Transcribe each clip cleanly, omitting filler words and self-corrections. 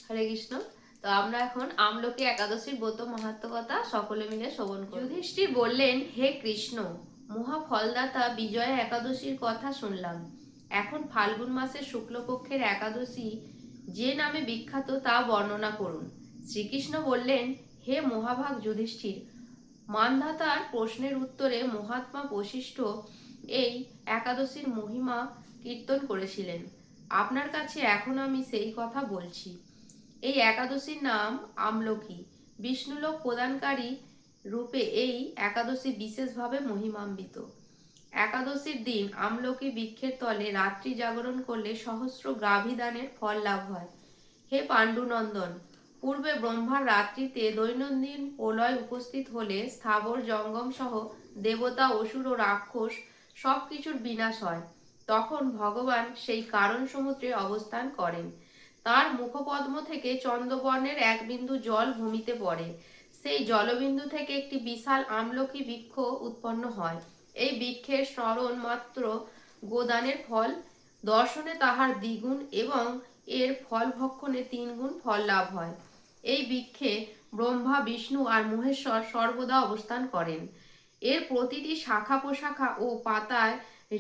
হরে কৃষ্ণ। তো আমরা এখন আমলকি একাদশীর ব্রত মাহাত্ম্য কথা সকলে মিলে শ্রবণ করি। যুধিষ্ঠির বললেন, হে কৃষ্ণ, মহা ফলদাতা বিজয়া একাদশীর কথা শুনলাম। এখন ফাল্গুন মাসের শুক্লপক্ষের একাদশী যে নামে বিখ্যাত তা বর্ণনা করুন। শ্রীকৃষ্ণ বললেন, হে মহাভাগ যুধিষ্ঠির, মানধাতার প্রশ্নের উত্তরে মহাত্মা বশিষ্ঠ এই একাদশীর মহিমা কীর্তন করেছিলেন। আপনার কাছে এখন আমি সেই কথা বলছি। এই একাদশীর নাম আমলকি। বিষ্ণুলোক প্রদানকারী রূপে এই একাদশী বিশেষভাবে মহিমান্বিত। একাদশীর দিন আমলকি বৃক্ষের তলে রাত্রি জাগরণ করলে সহস্র গাভীদানের ফল লাভ হয়। হে পাণ্ডুনন্দন, পূর্বে ব্রহ্মার রাত্রিতে দৈনন্দিন প্রলয় উপস্থিত হলে স্থাবর জঙ্গম সহ দেবতা, অসুর ও রাক্ষস সব কিছুর বিনাশ হয়। তখন ভগবান সেই কারণ সমুদ্রে অবস্থান করেন। তার মুখপদ্ম থেকে চন্দ্রবর্ণের এক বিন্দু জল ভূমিতে পড়ে। সেই জলবিন্দু থেকে একটি বিশাল আমলকি বৃক্ষ উৎপন্ন হয়। এই বৃক্ষের স্মরণ মাত্র গোদানের ফল, দর্শনে তাহার দ্বিগুণ এবং এর ফল ভক্ষণে 3 গুণ ফল লাভ হয়। এই বৃক্ষে ব্রহ্মা, বিষ্ণু আর মহেশ্বর সর্বদা অবস্থান করেন। এর প্রতিটি শাখা প্রশাখা ও পাতায়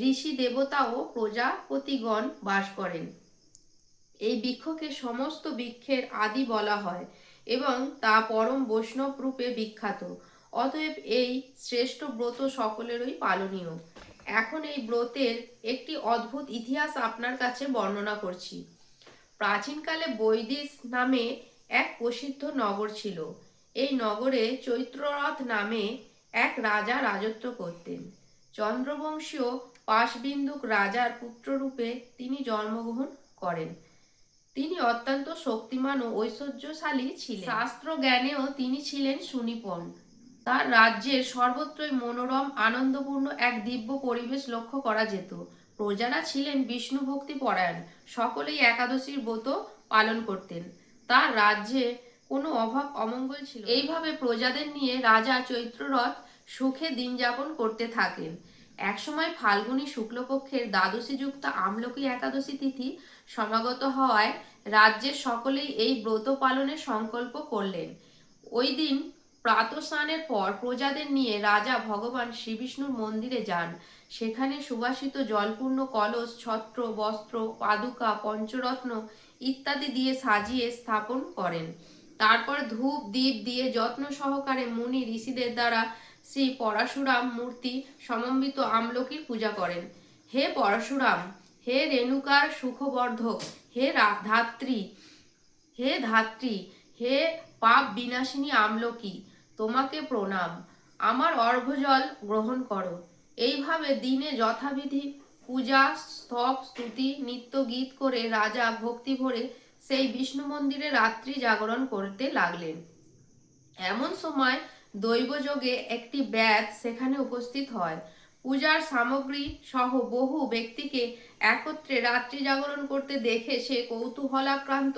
ঋষি, দেবতা ও প্রজাপতিগণ বাস করেন। এই বৃক্ষকে সমস্ত বৃক্ষের আদি বলা হয় এবং তা পরম বৈষ্ণব রূপে বিখ্যাত। অতএব এই শ্রেষ্ঠ ব্রত সকলেরই পালনীয়। এখন এই ব্রতের একটি অদ্ভুত ইতিহাস আপনার কাছে বর্ণনা করছি। প্রাচীনকালে বৈদিশ নামে এক প্রসিদ্ধ নগর ছিল। এই নগরে চৈত্ররথ নামে এক রাজা রাজত্ব করতেন। চন্দ্রবংশীয় পাশবিন্দুক রাজার পুত্ররূপে তিনি জন্মগ্রহণ করেন। তিনি অত্যন্ত শক্তিমান ও ঐশ্বর্যশালী ছিলেন। শাস্ত্র জ্ঞানেও তিনি ছিলেন সুনিপুণ। তার রাজ্যের সর্বত্রই মনোরম আনন্দপূর্ণ এক দিব্য পরিবেশ লক্ষ্য করা যেত। প্রজারা ছিলেন বিষ্ণু ভক্তি পরায়ণ, সকলেই একাদশীর ব্রত পালন করতেন। তার রাজ্যে কোনো অভাব অমঙ্গল ছিল। এইভাবে প্রজাদের নিয়ে রাজা চৈত্ররথ সুখে দিন যাপন করতে থাকেন। একসময় ফাল্গুনী শুক্লপক্ষের দ্বাদশী যুক্ত আমলকি একাদশী তিথি সমাগত হওয়ায় রাজ্যের সকলেই এই ব্রত পালনের সংকল্প করলেন। ওই দিন প্রাতঃস্নানের পর প্রজাদের নিয়ে রাজা ভগবান শ্রীবিষ্ণুর মন্দিরে যান। সেখানে সুবাসিত জলপূর্ণ কলস, ছত্র, বস্ত্র, পাদুকা, পঞ্চরত্ন ইত্যাদি দিয়ে সাজিয়ে স্থাপন করেন। তারপর ধূপ দীপ দিয়ে যত্ন সহকারে মুনি ঋষিদের দ্বারা শ্রী পরশুরাম মূর্তি সমন্বিত আমলকির পূজা করেন। হে পরশুরাম, হে রেণুকার সুখবর্ধক, হে ধাত্রী, হে ধাত্রী, হে পাপ বিনাশিনী আমলকি, তোমাকে প্রণাম। আমার অর্ঘ্যজল গ্রহণ করো। এইভাবে দিনে যথাবিধি পূজা, স্তব, স্তুতি, নিত্য গীত করে রাজা ভক্তি ভরে সেই বিষ্ণু মন্দিরে রাত্রি জাগরণ করতে লাগলেন। এমন সময় দৈবযোগে একটি ব্যাধ সেখানে উপস্থিত হয়। পূজার সামগ্রী সহ বহু ব্যক্তিকে একত্রে রাত্রি জাগরণ করতে দেখে সে কৌতূহলাক্রান্ত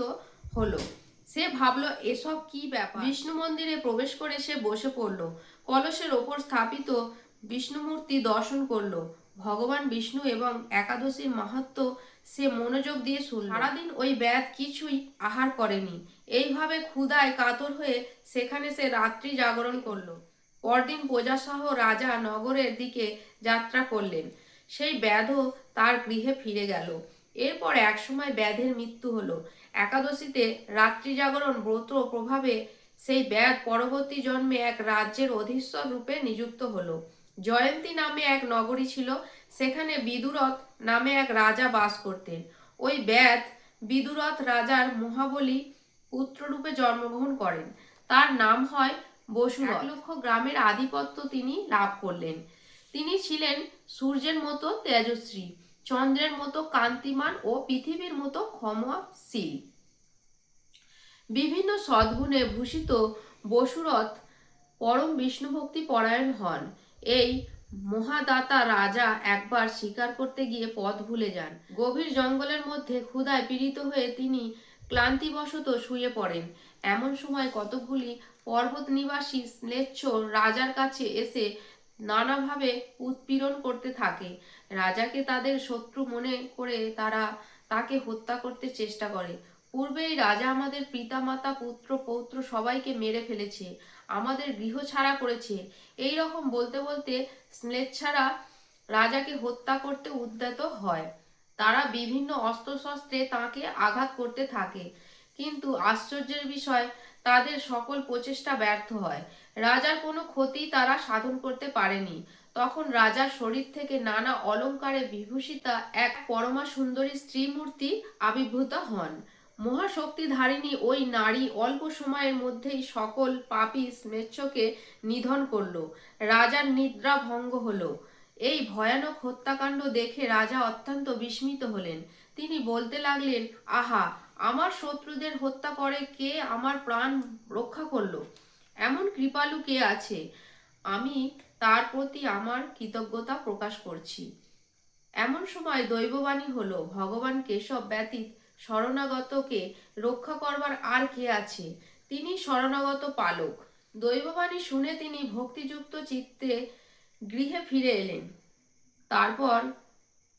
হলো। সে ভাবলো, এসব কি ব্যাপার। বিষ্ণু মন্দিরে প্রবেশ করে সে বসে পড়ল। কলসের ওপর স্থাপিত বিষ্ণুমূর্তি দর্শন করলো। ভগবান বিষ্ণু এবং একাদশীর মাহাত্ম্য সে মনোযোগ দিয়ে শুনল। সারাদিন ওই ব্যাধ কিছুই আহার করেনি। এইভাবে ক্ষুধায় কাতর হয়ে সেখানে সে রাত্রি জাগরণ করল। পরদিন প্রজাসহ রাজা নগরের দিকে যাত্রা করলেন। সেই ব্যাধও তার গৃহে ফিরে গেল। এরপর একসময় ব্যাধের মৃত্যু হলো। একাদশীতে রাত্রি জাগরণ ব্রত প্রভাবে সেই ব্যাধ পরবর্তী জন্মে এক রাজ্যের অধীশ্বর রূপে নিযুক্ত হলো। জয়ন্তী নামে এক নগরী ছিল। সেখানে বিদুরথ নামে এক রাজা বাস করতেন। ওই ব্যাধ বিদুরথ রাজার মহাবলী পুত্ররূপে জন্মগ্রহণ করেন। তার নাম হয় বসুরথ। 1 লক্ষ গ্রামের আধিপত্য তিনি লাভ করলেন। তিনি ছিলেন সূর্যের মতো তেজস্বী, চন্দ্রের মতো কান্তিমান ও পৃথিবীর মতো ক্ষমাশীল। বিভিন্ন সদ্গুণে ভূষিত বসুরথ পরম বিষ্ণুভক্তি পরায়ণ হন। এই মহাদাতা রাজা একবার শিকার করতে গিয়ে পথ ভুলে যান। গভীর জঙ্গলের মধ্যে ক্ষুধায় পীড়িত হয়ে তিনি ক্লান্তিবশত শুয়ে পড়েন। এমন সময় কতকগুলি পর্বত নিবাসী ম্লেচ্ছ রাজার কাছে এসে নানাভাবে উৎপীড়ন করতে থাকে। রাজাকে তাদের শত্রু মনে করে তারা তাকে হত্যা করতে চেষ্টা করে। পূর্বেই রাজা আমাদের পিতামাতা পুত্র পৌত্র সবাইকে মেরে ফেলেছে, আমাদের গৃহ ছাড়া করেছে। এই রকম বলতে বলতে স্লেচ্ছারা রাজাকে হত্যা করতে উদ্যত হয়। তারা বিভিন্ন অস্ত্রশস্ত্রে তাঁকে আঘাত করতে থাকে, কিন্তু আশ্চর্যের বিষয়, তাদের সকল প্রচেষ্টা ব্যর্থ হয়। রাজার কোনো ক্ষতি তারা সাধন করতে পারেনি। তখন রাজার শরীর থেকে নানা অলঙ্কারে বিভূষিতা এক পরমা সুন্দরী স্ত্রী মূর্তি আবির্ভূত হন। মহাশক্তিধারিণী ওই নারী অল্প সময়ের মধ্যেই সকল পাপী স্ম্লেচ্ছকে নিধন করল। রাজার নিদ্রা ভঙ্গ হলো। এই ভয়ানক হত্যাকাণ্ড দেখে রাজা অত্যন্ত বিস্মিত হলেন। তিনি বলতে লাগলেন, আহা, আমার শত্রুদের হত্যা করে কে আমার প্রাণ রক্ষা করলো? এমন কৃপালু কে আছে? আমি তার প্রতি আমার কৃতজ্ঞতা প্রকাশ করছি। এমন সময় দৈববাণী হলো, ভগবান কেশব ব্যতীত শরণাগতকে রক্ষা করবার আর কে আছে? তিনি শরণাগত পালক। দৈববাণী শুনে তিনি ভক্তিযুক্ত চিত্তে গৃহে ফিরে এলেন। তারপর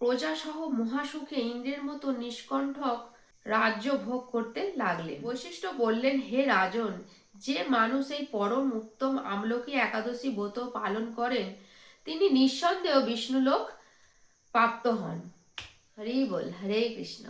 প্রজাসহ মহাসুখে ইন্দ্রের মতো নিষ্কণ্ঠক রাজ্য ভোগ করতে লাগলেন। বৈশিষ্ট্য বললেন, হে রাজন, যে মানুষ এই পরম উত্তম আমলকি একাদশী ব্রত পালন করেন, তিনি নিঃসন্দেহ বিষ্ণুলোক প্রাপ্ত হন। হরি বল, হরে কৃষ্ণ।